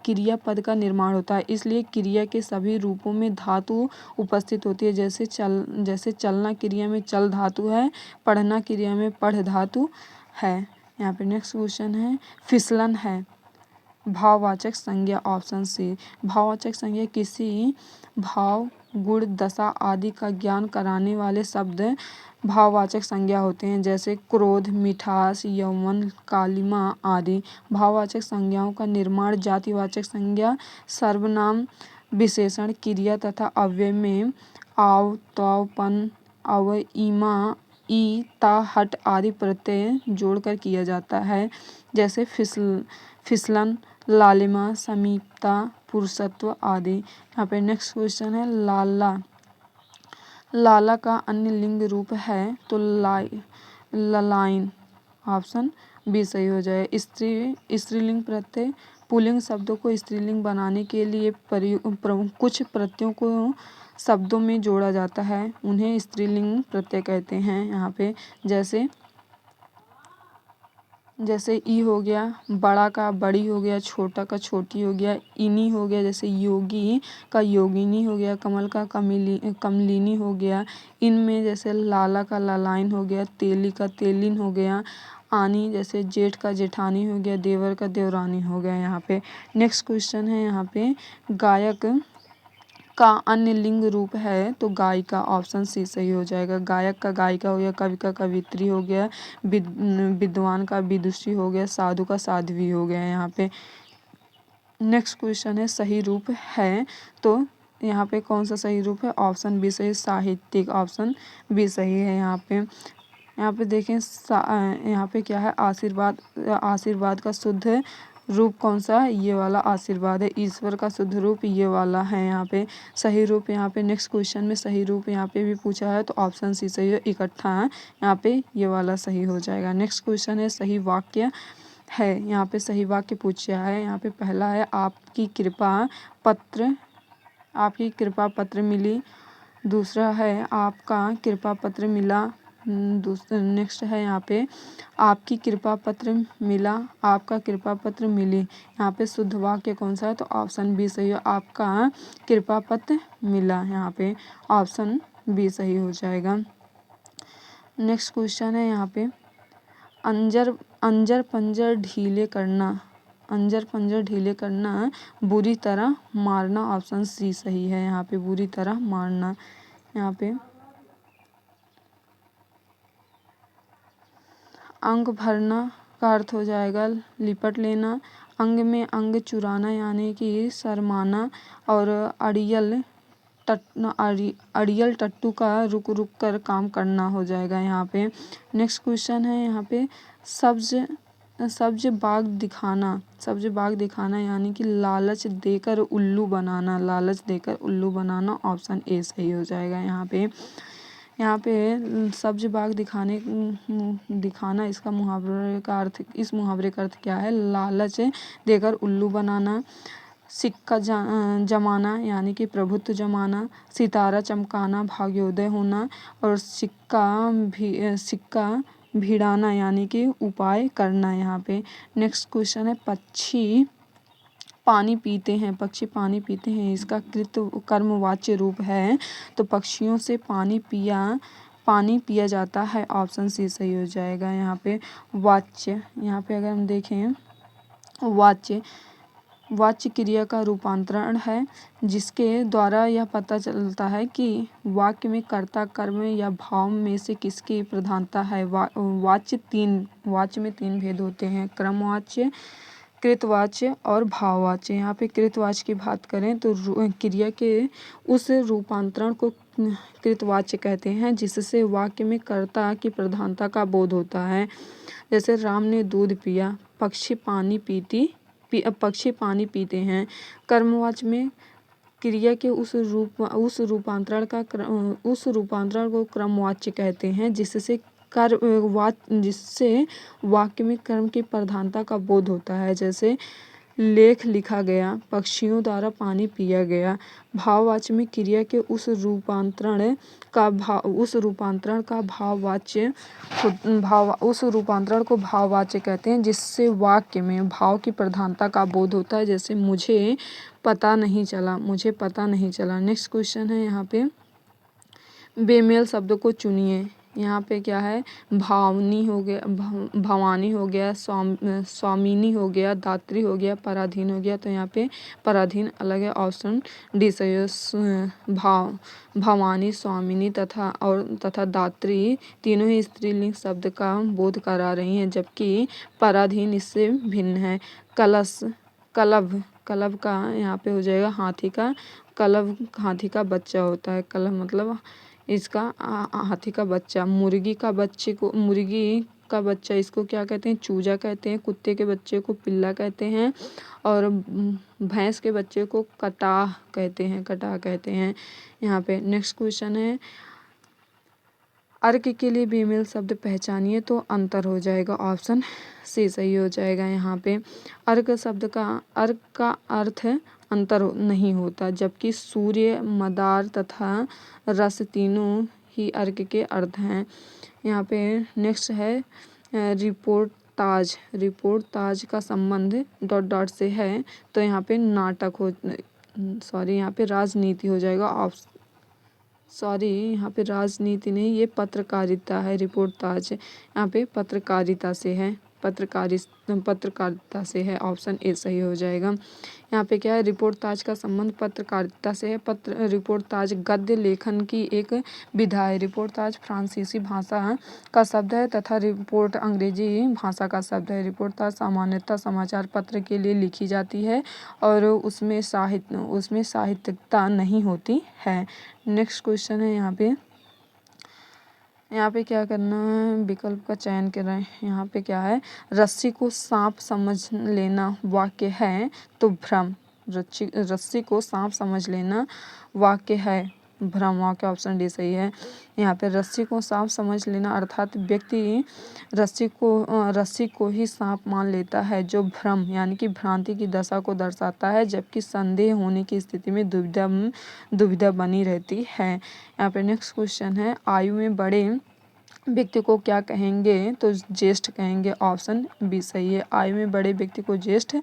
क्रिया पद का निर्माण होता है, इसलिए क्रिया के सभी रूपों में धातु उपस्थित होती है। जैसे चलना क्रिया में चल धातु है, पढ़ना क्रिया में पढ़ धातु है। यहाँ पे नेक्स्ट क्वेश्चन है, फिसलन है भाववाचक संज्ञा, ऑप्शन सी। भाववाचक संज्ञा किसी भाव, गुण, दशा आदि का ज्ञान कराने वाले शब्द भाववाचक संज्ञा होते हैं, जैसे क्रोध, मिठास, यौवन, कालिमा आदि। भाववाचक संज्ञाओं का निर्माण जातिवाचक संज्ञा, सर्वनाम, विशेषण, क्रिया तथा अव्यय में आव, तव, पन, अव, ईमा, ई, ता, हट आदि प्रत्यय जोड़कर किया जाता है, जैसे फिसलन, लालिमा, समीपता, पुरुषत्व आदि। यहाँ पे नेक्स्ट क्वेश्चन है, लाला। लाला का अन्य लिंग रूप है तो ललाइन, ऑप्शन बी सही हो जाए। स्त्रीलिंग प्रत्यय पुल्लिंग शब्दों को स्त्रीलिंग बनाने के लिए कुछ प्रत्ययों को शब्दों में जोड़ा जाता है, उन्हें स्त्रीलिंग प्रत्यय कहते हैं। यहाँ पे जैसे ई हो गया, बड़ा का बड़ी हो गया, छोटा का छोटी हो गया, इनी हो गया, जैसे योगी का योगिनी हो गया, कमल का कमलिनी हो गया। इनमें जैसे लाला का लालाइन हो गया, तेली का तेलिन हो गया, आनी जैसे जेठ का जेठानी हो गया, देवर का देवरानी हो गया। यहाँ पे नेक्स्ट क्वेश्चन है, यहाँ पे गायक का अन्य लिंग रूप है तो गायिका, ऑप्शन सी सही हो जाएगा। गायक का गायिका हो गया, कवि का कवित्री हो गया, विद्वान का विदुषी हो गया, साधु का साध्वी हो गया। यहाँ पे नेक्स्ट क्वेश्चन है, सही रूप है तो यहाँ पे कौन सा सही रूप है, ऑप्शन बी सही, साहित्यिक, ऑप्शन बी सही है। यहाँ पे देखें, यहाँ पे क्या है, आशीर्वाद का शुद्ध रूप कौन सा है, ये वाला आशीर्वाद है। ईश्वर का शुद्ध रूप ये वाला है। यहाँ पे सही रूप, यहाँ पे नेक्स्ट क्वेश्चन में सही रूप यहाँ पे भी पूछा है तो ऑप्शन सी सही है, इकट्ठा है, यहाँ पे ये वाला सही हो जाएगा। नेक्स्ट क्वेश्चन है, सही वाक्य है। यहाँ पे सही वाक्य पूछा है। यहाँ पे पहला है, आपकी कृपा पत्र मिली। दूसरा है, आपका कृपा पत्र मिला। नेक्स्ट है, यहाँ पे आपकी कृपा पत्र मिला, आपका कृपा पत्र मिली। यहाँ पे शुद्ध वाक्य कौन सा है तो ऑप्शन बी सही है, आपका कृपा पत्र मिला। यहाँ पे ऑप्शन बी सही हो जाएगा। नेक्स्ट क्वेश्चन है, यहाँ पे अंजर पंजर ढीले करना, बुरी तरह मारना, ऑप्शन सी सही है। यहाँ पे बुरी तरह मारना। यहाँ पे अंग भरना का अर्थ हो जाएगा लिपट लेना। अंग में अंग चुराना यानी कि शर्माना। और अड़ियल टट्टू का रुक रुक कर काम करना हो जाएगा। यहाँ पे नेक्स्ट क्वेश्चन है, यहाँ पे सब्ज बाग दिखाना यानी कि लालच देकर उल्लू बनाना, ऑप्शन ए सही हो जाएगा। यहाँ पे सब्ज बाग दिखाना, इस मुहावरे का अर्थ क्या है, लालच देकर उल्लू बनाना। सिक्का जमाना यानी कि प्रभुत्व जमाना। सितारा चमकाना, भाग्योदय होना। और सिक्का भिड़ाना यानी कि उपाय करना। यहाँ पे नेक्स्ट क्वेश्चन है, पक्षी पानी पीते हैं, इसका कृत कर्मवाच्य रूप है तो पक्षियों से पानी पिया जाता है, ऑप्शन सी सही हो जाएगा। यहाँ पे वाच्य, यहाँ पे अगर हम देखें, वाच्य क्रिया का रूपांतरण है जिसके द्वारा यह पता चलता है कि वाक्य में कर्ता, कर्म या भाव में से किसकी प्रधानता है। वाच्य में 3 भेद होते हैं, क्रमवाच्य, कृतवाच्य और भाववाच्य। यहाँ पे कृतवाच्य की बात करें तो क्रिया के उस रूपांतरण को कृतवाच्य कहते हैं जिससे वाक्य में कर्ता की प्रधानता का बोध होता है। जैसे राम ने दूध पिया, पक्षी पानी पीते हैं। कर्मवाच्य में क्रिया के उस रूपांतरण को क्रमवाच्य कहते हैं जिससे जिससे वाक्य में कर्म की प्रधानता का बोध होता है। जैसे लेख लिखा गया, पक्षियों द्वारा पानी पिया गया। भाववाच्य में क्रिया के उस रूपांतरण को भाववाच्य कहते हैं, जिससे वाक्य में भाव की प्रधानता का बोध होता है। जैसे मुझे पता नहीं चला, मुझे पता नहीं चला। नेक्स्ट क्वेश्चन है यहाँ पे, बेमेल शब्द को चुनिए। यहाँ पे क्या है, भावनी हो गया, भवानी हो गया, स्वामिनी हो गया, दात्री हो गया, पराधीन हो गया। तो यहाँ पे पराधीन अलग है, ऑप्शन डी सही है। भवानी, स्वामिनी तथा दात्री तीनों ही स्त्रीलिंग शब्द का बोध करा रही हैं, जबकि पराधीन इससे भिन्न है। कलभ का यहाँ पे हो जाएगा हाथी का, कलभ हाथी का बच्चा होता है। कलभ मतलब इसका हाथी का बच्चा। मुर्गी का बच्चा इसको क्या कहते हैं, चूजा कहते हैं। कुत्ते के बच्चे को पिल्ला कहते हैं, और भैंस के बच्चे को कटाह कहते हैं। यहाँ पे नेक्स्ट क्वेश्चन है, अर्क के लिए बेमेल शब्द पहचानिए। तो अंतर हो जाएगा, ऑप्शन सी सही हो जाएगा। यहाँ पे अर्क का अर्थ अंतर नहीं होता, जबकि सूर्य, मदार तथा रस तीनों ही अर्क के अर्थ हैं। यहाँ पे नेक्स्ट है, रिपोर्टाज का संबंध ... से है। तो यहाँ पे यहाँ पे राजनीति हो जाएगा। यहाँ पे राजनीति नहीं, ये पत्रकारिता है। रिपोर्टाज यहाँ पे पत्रकारिता से है, ऑप्शन ए सही हो जाएगा। यहाँ पे क्या है, रिपोर्टाज का संबंध पत्रकारिता से है। रिपोर्टाज गद्य लेखन की एक विधा है। रिपोर्टाज फ्रांसीसी भाषा का शब्द है तथा रिपोर्ट अंग्रेजी भाषा का शब्द है। रिपोर्टाज सामान्यतः समाचार पत्र के लिए लिखी जाती है और उसमें साहित्यिकता नहीं होती है। नेक्स्ट क्वेश्चन है, यहाँ पे क्या करना है, विकल्प का चयन करें। यहाँ पे क्या है, रस्सी को सांप समझ लेना वाक्य है तो भ्रम। रस्सी को सांप समझ लेना वाक्य है, भ्रम वाक्य, ऑप्शन डी सही है। यहाँ पे रस्सी को सांप समझ लेना अर्थात व्यक्ति रस्सी को ही सांप मान लेता है, जो भ्रम यानी कि भ्रांति की दशा को दर्शाता है, जबकि संदेह होने की स्थिति में दुविधा बनी रहती है। यहाँ पे नेक्स्ट क्वेश्चन है, आयु में बड़े व्यक्ति को क्या कहेंगे? तो ज्येष्ठ कहेंगे, ऑप्शन बी सही है। आयु में बड़े व्यक्ति को ज्येष्ठ,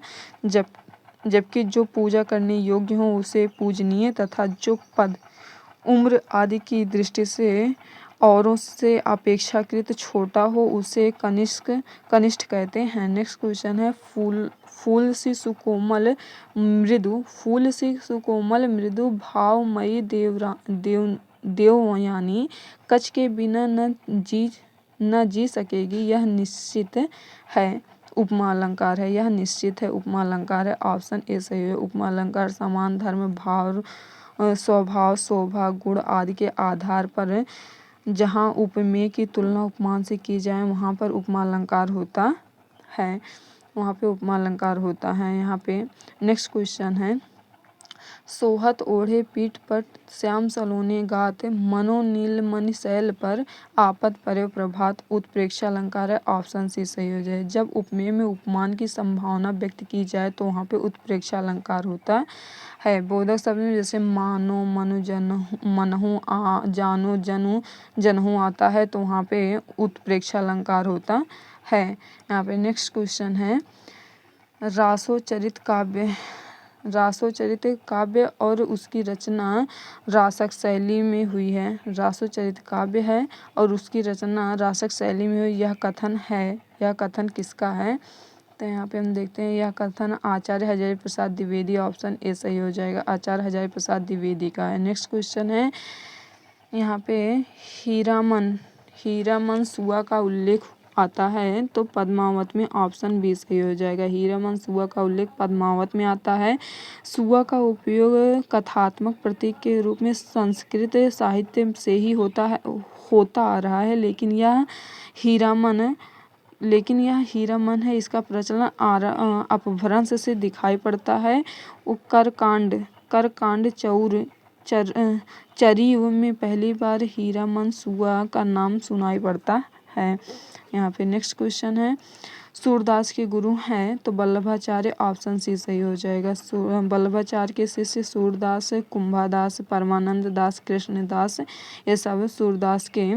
जबकि जो पूजा करने योग्य हो उसे पूजनीय तथा जो पद, उम्र आदि की दृष्टि से औरों से अपेक्षाकृत छोटा हो उसे कनिष्ठ कहते हैं। नेक्स्ट क्वेश्चन है, फूल सी सुकोमल मृदु भावमयी देवयानी कच के बिना न जी सकेगी, यह निश्चित है। उपमा अलंकार है, यह निश्चित है, उपमा अलंकार है, ऑप्शन ए सही है। उपमा अलंकार समान धर्म, भाव, स्वभाव, शोभा, गुण आदि के आधार पर जहाँ उपमेय की तुलना उपमान से की जाए वहाँ पर उपमा अलंकार होता है, यहाँ पे नेक्स्ट क्वेश्चन है, सोहत ओढ़े पीठ पर श्याम सलोने गात, मनो नीलमणि शैल पर आपत परे प्रभात, उत्प्रेक्षा अलंकार है, ऑप्शन सी सही हो जाए। जब उपमेय में उपमान की संभावना व्यक्त की जाए तो वहाँ पे उत्प्रेक्षा अलंकार होता है। बोधक शब्द में जैसे मानो, मनु, मनहु, जानो, जनहु आता है तो वहाँ पे उत्प्रेक्षा अलंकार होता है। यहाँ पे नेक्स्ट क्वेश्चन है, रासोचरित काव्य और उसकी रचना रासक शैली में हुई है। रासोचरित काव्य है और उसकी रचना रासक शैली में हुई, यह कथन किसका है? तो यहाँ पे हम देखते हैं, यह कथन आचार्य हजारी प्रसाद द्विवेदी, ऑप्शन ए सही हो जाएगा, आचार्य हजारी प्रसाद द्विवेदी का है। नेक्स्ट क्वेश्चन है, यहाँ पे हीरामन सुआ का उल्लेख आता है तो पद्मावत में, ऑप्शन बी सही हो जाएगा। हीरामन सुआ का उल्लेख पद्मावत में आता है। सुआ का उपयोग कथात्मक प्रतीक के रूप में संस्कृत साहित्य से ही होता आ रहा है, लेकिन यह हीरामन है, इसका प्रचलन अपभ्रंश से दिखाई पड़ता है। करकांड चरीव में पहली बार हीरामन सुआ का नाम सुनाई पड़ता है। यहाँ पे नेक्स्ट क्वेश्चन है, सूरदास के गुरु हैं तो वल्लभाचार्य, ऑप्शन सी सही हो जाएगा। वल्लभाचार्य के शिष्य सूरदास, कुंभादास, परमानंद दास, कृष्णदास, ये सब सूरदास के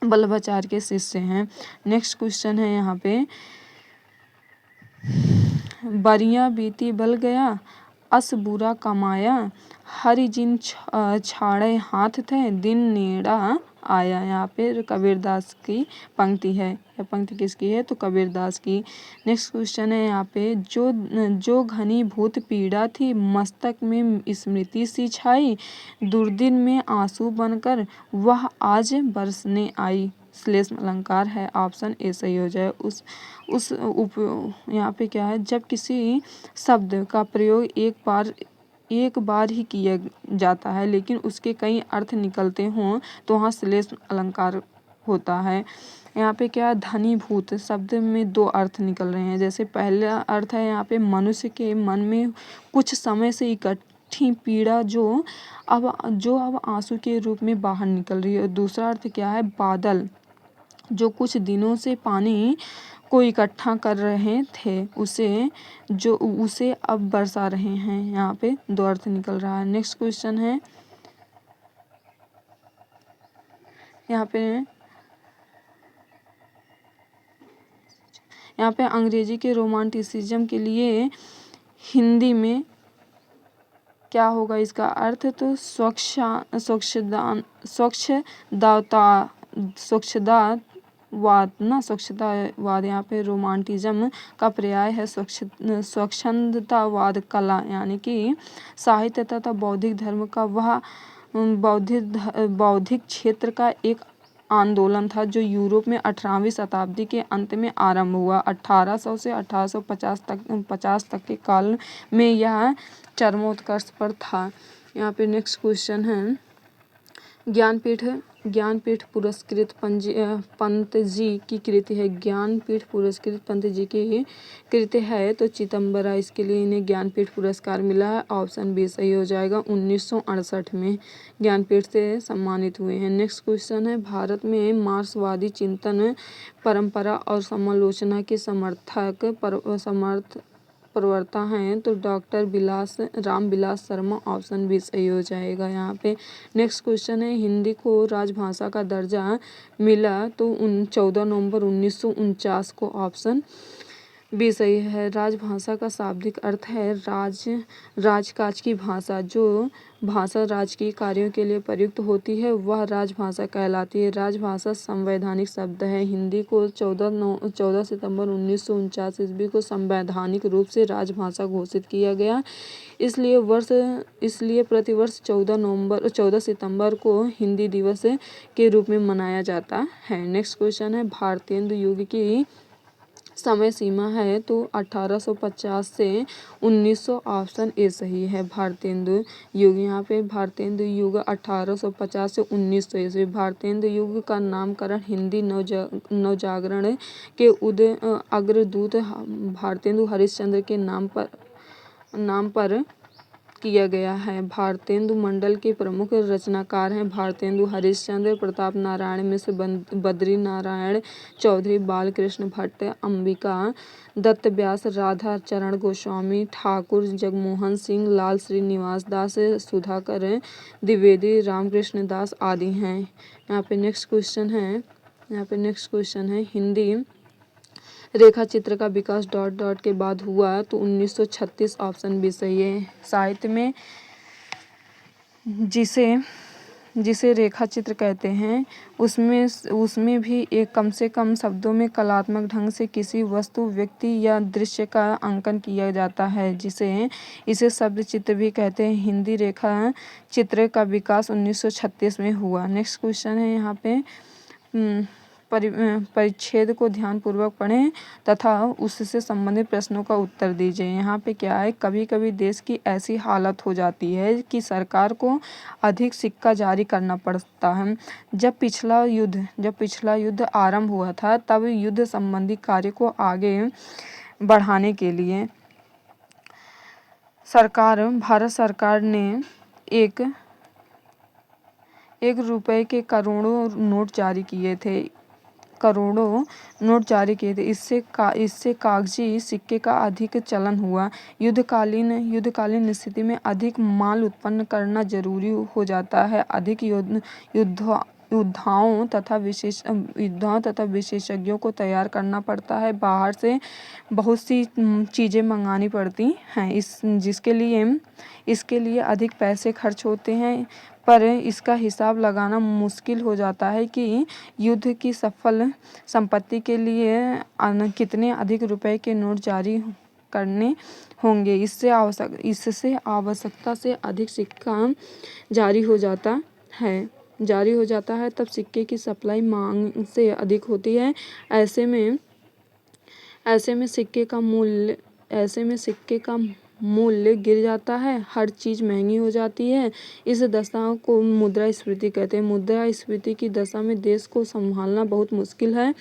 वल्लभाचार्य के शिष्य हैं। नेक्स्ट क्वेश्चन है यहाँ पे, बरियां बीती बल गया, अस बुरा कमाया, हरि जिन छाड़े हाथ थे, दिन नेड़ा आया। यहाँ पे कबीरदास की पंक्ति है। यह पंक्ति किसकी है? तो कबीरदास की। नेक्स्ट क्वेश्चन है यहाँ पे, जो घनी भूत पीड़ा थी, मस्तक में स्मृति सी छाई, दुर्दिन में आंसू बनकर वह आज बरसने आई। श्लेष अलंकार है, ऑप्शन ए सही हो जाए। यहाँ पे क्या है, जब किसी शब्द का प्रयोग एक बार ही किया जाता है लेकिन उसके कई अर्थ निकलते हों तो वहाँ श्लेष अलंकार होता है। यहाँ पे क्या, धनीभूत शब्द में दो अर्थ निकल रहे हैं। जैसे पहला अर्थ है यहाँ पे, मनुष्य के मन में कुछ समय से इकट्ठी पीड़ा जो अब आंसू के रूप में बाहर निकल रही है। और दूसरा अर्थ क्या है, बादल जो कुछ दिनों से पानी को इकट्ठा कर रहे थे उसे अब बरसा रहे हैं। यहाँ पे दो अर्थ निकल रहा है। नेक्स्ट क्वेश्चन है यहाँ पे अंग्रेजी के रोमांटिसिज्म के लिए हिंदी में क्या होगा इसका अर्थ? तो स्वच्छतावाद। यहाँ पे रोमांटिज्म का पर्याय है स्वच्छंदतावाद। कला यानी कि साहित्य तथा बौद्धिक धर्म का वह बौद्धिक क्षेत्र का एक आंदोलन था जो यूरोप में 18वीं शताब्दी के अंत में आरंभ हुआ। 1800 से 1850 तक के काल में यह चरमोत्कर्ष पर था। यहाँ पे नेक्स्ट क्वेश्चन है, ज्ञानपीठ पुरस्कृत पंत जी की कृति है। ज्ञानपीठ पुरस्कृत पंत जी की कृति है तो चिदंबरा, इसके लिए इन्हें ज्ञानपीठ पुरस्कार मिला है। ऑप्शन बी सही हो जाएगा। 1968 में ज्ञानपीठ से सम्मानित हुए हैं। नेक्स्ट क्वेश्चन है, भारत में मार्क्सवादी चिंतन परंपरा और समालोचना के प्रवक्ता हैं तो doctor Ramvilas Sharma, option B सही हो जाएगा यहाँ पे। नेक्स्ट क्वेश्चन है, हिंदी को राजभाषा का दर्जा मिला तो 14 नवंबर 1949 को, ऑप्शन बी सही है। राजभाषा का शाब्दिक अर्थ है राजकाज की भाषा। जो भाषा राजकीय कार्यों के लिए प्रयुक्त होती है वह राजभाषा कहलाती है। राजभाषा संवैधानिक शब्द है। हिंदी को 14 सितंबर 1949 ईस्वी को संवैधानिक रूप से राजभाषा घोषित किया गया। इसलिए प्रतिवर्ष 14 सितंबर को हिंदी दिवस के रूप में मनाया जाता है। नेक्स्ट क्वेश्चन है, भारतेंदु युग की समय सीमा है तो 1850 से 1900, ऑप्शन ए सही है। भारतेंदु युग, यहाँ पे भारतेंदु युग 1850 से 1900 ईस्वी। भारतेंदु युग का नामकरण हिंदी नवजागरण के अग्रदूत भारतेंदु हरिश्चंद्र के नाम पर किया गया है। भारतेंदु मंडल के प्रमुख रचनाकार हैं भारतेंदु हरिश्चंद्र, प्रताप नारायण मिश्र, बद्री नारायण चौधरी, बालकृष्ण भट्ट, अंबिका दत्त व्यास, राधा चरण गोस्वामी, ठाकुर जगमोहन सिंह, लाल श्रीनिवास दास, सुधाकर द्विवेदी, रामकृष्ण दास आदि हैं। यहाँ पे नेक्स्ट क्वेश्चन है, हिंदी रेखा चित्र का विकास ... के बाद हुआ तो 1936, ऑप्शन बी सही है। साहित्य में जिसे रेखा चित्र कहते हैं उसमें भी एक कम से कम शब्दों में कलात्मक ढंग से किसी वस्तु, व्यक्ति या दृश्य का अंकन किया जाता है इसे शब्द चित्र भी कहते हैं। हिंदी रेखा चित्र का विकास 1936 में हुआ। नेक्स्ट क्वेश्चन है यहाँ पे, परिच्छेद को ध्यानपूर्वक पढ़ें तथा उससे संबंधित प्रश्नों का उत्तर दीजिए। यहाँ पे क्या है, कभी कभी देश की ऐसी हालत हो जाती है कि सरकार को अधिक सिक्का जारी करना पड़ता है। जब पिछला युद्ध आरंभ हुआ था तब युद्ध संबंधी कार्य को आगे बढ़ाने के लिए भारत सरकार ने एक रुपए के करोड़ों नोट जारी किए थे। करोड़ों नोट जारी किए थे। इससे कागजी सिक्के का अधिक चलन हुआ। युद्धकालीन स्थिति में अधिक माल उत्पन्न करना जरूरी हो जाता है। अधिक योद्धाओं तथा विशेषज्ञों को तैयार करना पड़ता है। बाहर से बहुत सी चीज़ें मंगानी पड़ती हैं, इसके लिए अधिक पैसे खर्च होते हैं। पर इसका हिसाब लगाना मुश्किल हो जाता है कि युद्ध की सफल संपत्ति के लिए कितने अधिक रुपए के नोट जारी करने होंगे। इससे आवश्यकता से अधिक सिक्का जारी हो जाता है, तब सिक्के की सप्लाई मांग से अधिक होती है। ऐसे में सिक्के का मूल्य गिर जाता है, हर चीज़ महंगी हो जाती है। इस दशा को मुद्रास्फीति कहते हैं। मुद्रास्फीति की दशा में देश को संभालना बहुत मुश्किल है।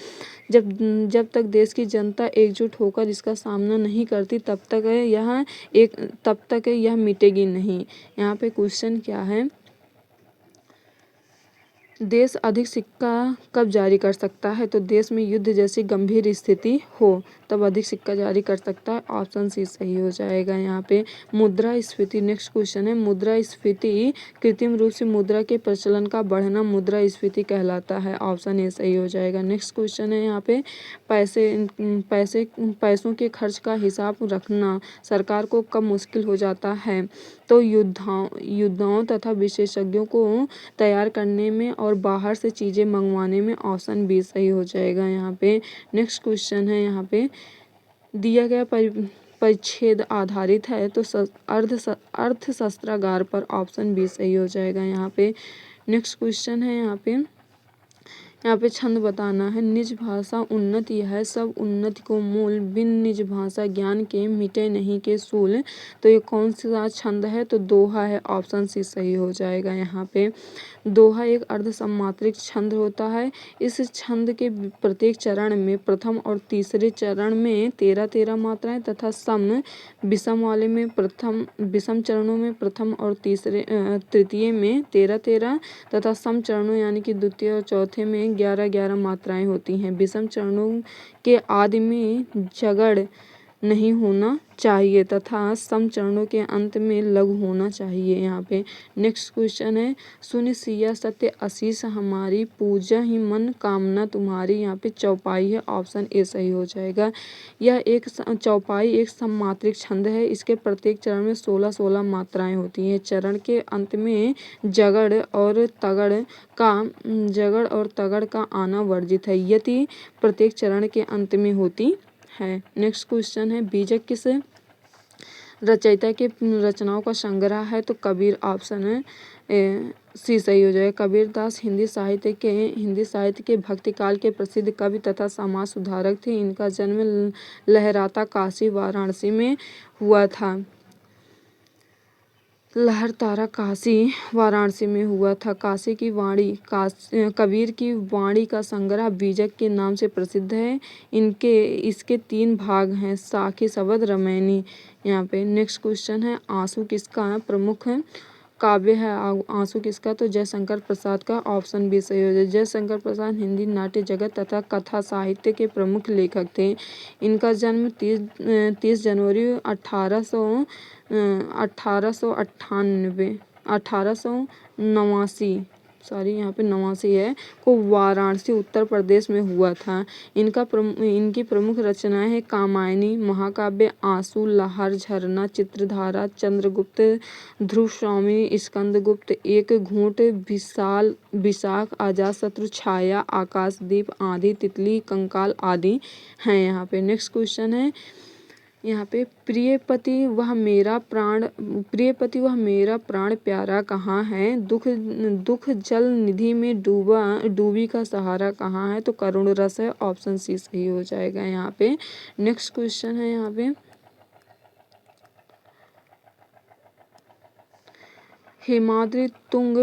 जब तक देश की जनता एकजुट होकर इसका सामना नहीं करती, तब तक यह मिटेगी नहीं। यहाँ पे क्वेश्चन क्या है, देश अधिक सिक्का कब जारी कर सकता है? तो देश में युद्ध जैसी गंभीर स्थिति हो तब अधिक सिक्का जारी कर सकता है। ऑप्शन सी सही हो जाएगा। यहाँ पे मुद्रास्फीति, नेक्स्ट क्वेश्चन है, मुद्रास्फीति कृत्रिम रूप से मुद्रा के प्रचलन का बढ़ना मुद्रास्फीति कहलाता है। ऑप्शन ए सही हो जाएगा। नेक्स्ट क्वेश्चन है यहाँ पे, पैसों के खर्च का हिसाब रखना सरकार को कब मुश्किल हो जाता है? तो युद्धाओं तथा विशेषज्ञों को तैयार करने में और बाहर से चीज़ें मंगवाने में। ऑप्शन बी सही हो जाएगा। यहाँ पे नेक्स्ट क्वेश्चन है, यहाँ पे दिया गया परिच्छेद आधारित है तो अर्थशास्त्रागार पर। ऑप्शन बी सही हो जाएगा। यहाँ पे नेक्स्ट क्वेश्चन है, यहाँ पे छंद बताना है। निज भाषा उन्नति यह सब उन्नति को मूल, बिन निज भाषा ज्ञान के मिटे नहीं के सूल। तो ये कौन सा छंद है? तो दोहा है। ऑप्शन सी सही हो जाएगा। यहाँ पे दोहा एक अर्धसमात्रिक छंद होता है। इस छंद के प्रत्येक चरण में प्रथम और तीसरे चरण में 13-13 मात्राएं तथा विषम चरणों में प्रथम और तृतीय में 13-13 तथा सम चरणों यानी कि द्वितीय और चौथे में 11-11 मात्राएं होती हैं। विषम चरणों के आदि में जगड़ नहीं होना चाहिए तथा सम चरणों के अंत में लघु होना चाहिए। यहाँ पे नेक्स्ट क्वेश्चन है, सुन सिया सत्य आशीष हमारी, पूजा ही मन कामना तुम्हारी। यहाँ पे चौपाई है। ऑप्शन ए सही हो जाएगा। यह एक चौपाई एक सममात्रिक छंद है। इसके प्रत्येक चरण में 16-16 मात्राएं होती हैं। चरण के अंत में जगड़ और तगड़ का आना वर्जित है, यदि प्रत्येक चरण के अंत में होती है। नेक्स्ट क्वेश्चन है, बीजक किस रचयिता के रचनाओं का संग्रह है? तो कबीर। ऑप्शन सी सही हो जाएगा। कबीरदास हिंदी साहित्य के भक्तिकाल के प्रसिद्ध कवि तथा समाज सुधारक थे। इनका जन्म लहराता काशी वाराणसी में हुआ था। कबीर की वाणी का संग्रह बीजक के नाम से प्रसिद्ध है। इसके 3 भाग हैं, साखी, शबद, रामायणी। यहाँ पे नेक्स्ट क्वेश्चन है, आंसू किसका प्रमुख काव्य है? आंसू किसका? तो जयशंकर प्रसाद का। ऑप्शन बी सही हो जाए। जयशंकर प्रसाद हिंदी नाट्य जगत तथा कथा साहित्य के प्रमुख लेखक थे। इनका जन्म 30 जनवरी 1889 है को वाराणसी उत्तर प्रदेश में हुआ था। इनकी प्रमुख रचनाएं हैं कामायनी, महाकाव्य, आंसू, लहर, झरना, चित्रधारा, चंद्रगुप्त, ध्रुवस्वामी, स्कंदगुप्त, एक घूंट, विशाख, अजातशत्रु, छाया, आकाशदीप, आंधी, तितली, कंकाल आदि हैं। यहाँ पे नेक्स्ट क्वेश्चन है, यहाँ पे प्रियपति वह मेरा प्राण प्यारा कहाँ है? दुख जल निधि में डूबी का सहारा कहाँ है? तो करुण रस है। ऑप्शन सी सही हो जाएगा। यहाँ पे नेक्स्ट क्वेश्चन है, यहाँ पे हेमाद्रि तुंग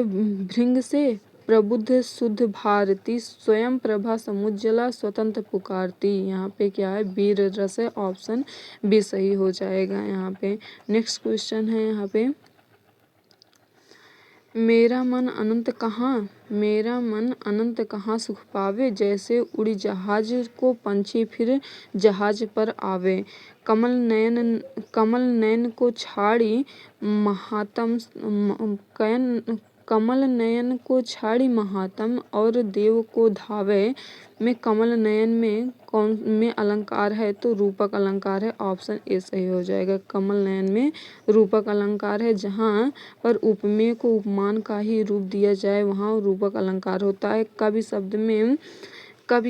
भृंग से प्रबुद्ध शुद्ध भारती, स्वयं प्रभा समुज्ज्वला स्वतंत्र पुकारती। यहाँ पे क्या है? वीर रस है। ऑप्शन बी सही हो जाएगा। यहाँ पे नेक्स्ट क्वेश्चन है, यहाँ पे मेरा मन अनंत कहाँ सुख पावे, जैसे उड़ी जहाज को पंछी फिर जहाज पर आवे। कमल नयन को छाड़ी महात्म कमल नयन को छाड़ी महात्म और देव को धावे। में कमल नयन में कौन में अलंकार है, तो रूपक अलंकार है। ऑप्शन ए सही हो जाएगा। कमल नयन में रूपक अलंकार है। जहाँ पर उपमेय को उपमान का ही रूप दिया जाए वहाँ रूपक अलंकार होता है। कवि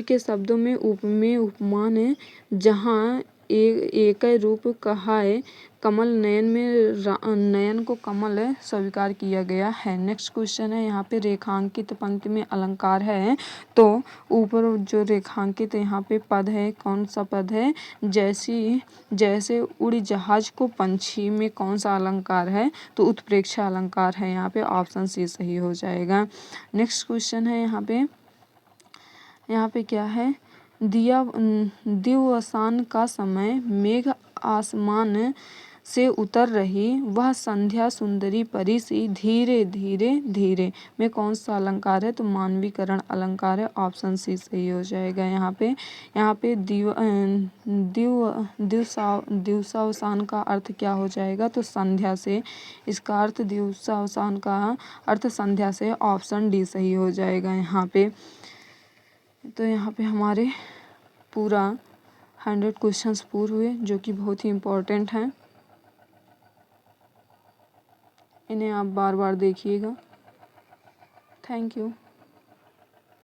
के शब्दों में उपमेय उपमान है। जहाँ एक रूप कहाए, कमल नयन में नयन को कमल स्वीकार किया गया है। नेक्स्ट क्वेश्चन है यहाँ पे रेखांकित पंक्ति में अलंकार है, तो ऊपर जो रेखांकित यहाँ पे पद है कौन सा पद है। जैसे उड़ी जहाज को पंछी में कौन सा अलंकार है, तो उत्प्रेक्षा अलंकार है। यहाँ पे ऑप्शन सी सही हो जाएगा। नेक्स्ट क्वेश्चन है यहाँ पे क्या है, दिवसान का समय मेघ आसमान से उतर रही, वह संध्या सुंदरी परी सी धीरे धीरे धीरे। में कौन सा अलंकार है, तो मानवीकरण अलंकार है। ऑप्शन सी सही हो जाएगा। यहाँ पे दिवसावसान का अर्थ क्या हो जाएगा, तो संध्या से। इसका अर्थ दिवसावसान का अर्थ संध्या से। ऑप्शन डी सही हो जाएगा। यहाँ पे तो यहाँ पे हमारे पूरा 100 क्वेश्चंस पूरे हुए, जो कि बहुत ही इम्पोर्टेंट हैं। इन्हें आप बार बार देखिएगा। Thank you.